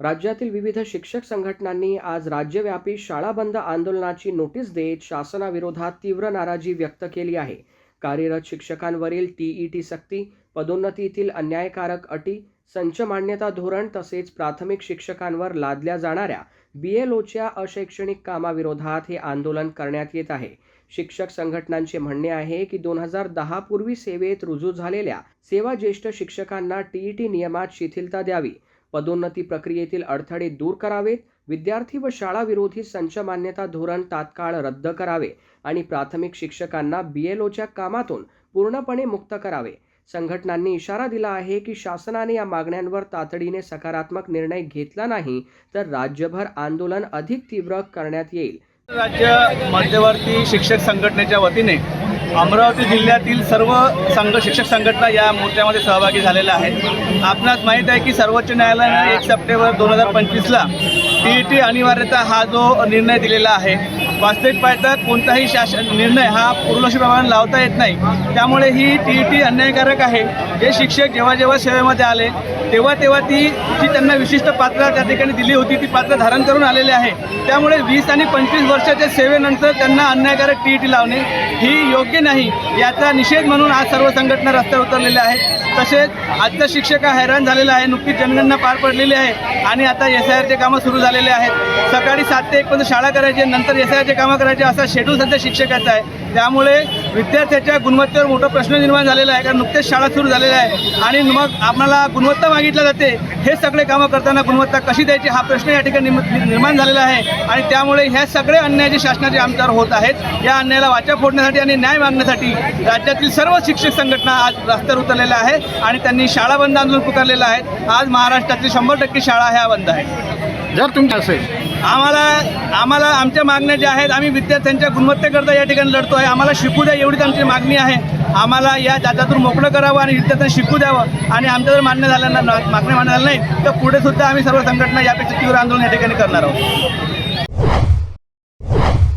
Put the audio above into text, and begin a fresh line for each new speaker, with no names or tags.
राज्यातील विविध शिक्षक संघटनांनी आज राज्यव्यापी शाळा बंद आंदोलनाची नोटीस देत शासनाविरोधात तीव्र नाराजी व्यक्त केली आहे। कार्यरत शिक्षकांवरील टीईटी सक्ती, पदोन्नतीतील अन्यायकारक अटी, संच मान्यता धोरण तसेच प्राथमिक शिक्षकांवर लादल्या जाणाऱ्या BLOच्या अशैक्षणिक कामाविरोधात हे आंदोलन करण्यात येत आहे। शिक्षक संघटनांचे म्हणणे आहे की 2010 पूर्वी सेवेत रुजू झालेल्या सेवा ज्येष्ठ शिक्षकांना टीईटी नियमात शिथिलता द्यावी, पदोन्नती प्रक्रियेतील अडथळे दूर करावेत, विद्यार्थी व शाळा विरोधी संच मान्यता धोरण तात्काळ रद्द करावे आणि प्राथमिक शिक्षकांना BLOच्या कामातून पूर्णपणे मुक्त करावे। संघटनांनी इशारा दिला आहे की शासनाने या मागण्यांवर तातडीने सकारात्मक निर्णय घेतला नाही तर राज्यभर आंदोलन अधिक तीव्र करण्यात येईल।
राज्य मध्यवर्ती शिक्षक संघटनेच्या वतीने अमरावती जिल्ह्यातील सर्व शिक्षक संघटना या मोर्चामध्ये सहभागी झालेल्या आहेत। आपणास माहीत आहे की सर्वोच्च न्यायालयाने 1 सप्टेंबर 2025ला टीईटी अनिवार्यता हा जो निर्णय दिलेला आहे, वास्तविक पाहता कोणताही निर्णय हा पूर्वलक्षीप्रमाणे लावता येत नाही। त्यामुळे ही टीईटी अन्यायकारक आहे। जे शिक्षक जेव्हा सेवेमध्ये आले तेव्हा ती त्यांना विशिष्ट पात्रता त्या ठिकाणी दिली होती, ती पात्र धारण करून आलेले आहे। त्यामुळे 20 आणि 25 वर्षाच्या सेवेनंतर त्यांना अन्यायकारक टीईटी लावणे ही योग्य नाही। याचा निषेध म्हणून आज सर्व संघटना रस्त्यावर उतरलेल्या आहेत। तसेच आजचा शिक्षक हैराण झालेला आहे। नुकतीच जनगणना पार पडलेली आहे आणि आता SIRचे कामं सुरू झालेले आहेत। सकाळी 7 ते 1 पर्यंत शाळा करायची, नंतर SIRचे कामं करायचे, असा शेड्यूल सध्या शिक्षकाचा आहे। त्यामुळे विद्यार्थ्याच्या गुणवत्तेवर मोठा प्रश्न निर्माण झालेला आहे, कारण नुकतेच शाळा सुरू झालेल्या आहे आणि मग आपल्याला गुणवत्ता मागितली जाते। हे सगळे कामं करताना गुणवत्ता कशी द्यायची हा प्रश्न या ठिकाणी निर्माण झालेला आहे आणि त्यामुळे ह्या सगळे अन्याय जे शासनाचे आमच्यावर होत आहेत, या अन्यायाला वाचा फोडण्यासाठी आणि न्याय मागण्यासाठी राज्यातील सर्व शिक्षक संघटना आज रस्त्यावर उतरलेल्या आहेत आणि त्यांनी शाळा बंद आंदोलन पुकारलेलं आहे। आज महाराष्ट्रातील 100% शाळा ह्या बंद आहेत।
जर तुमचं असेल
आम्हाला आमच्या मागण्या ज्या आहेत, आम्ही विद्यार्थ्यांच्या गुणवत्तेकरता या ठिकाणी लढतो आहे। आम्हाला शिकू द्या एवढीच आमची मागणी आहे। आम्हाला या जातातून मोकळं करावं आणि विद्यार्थ्यांना शिकू द्यावं आणि आमच्या जर मागण्या मान्य झाल्या नाही तर पुढे सुद्धा आम्ही सर्व संघटना यापेक्षा तीव्र आंदोलन या ठिकाणी करणार आहोत।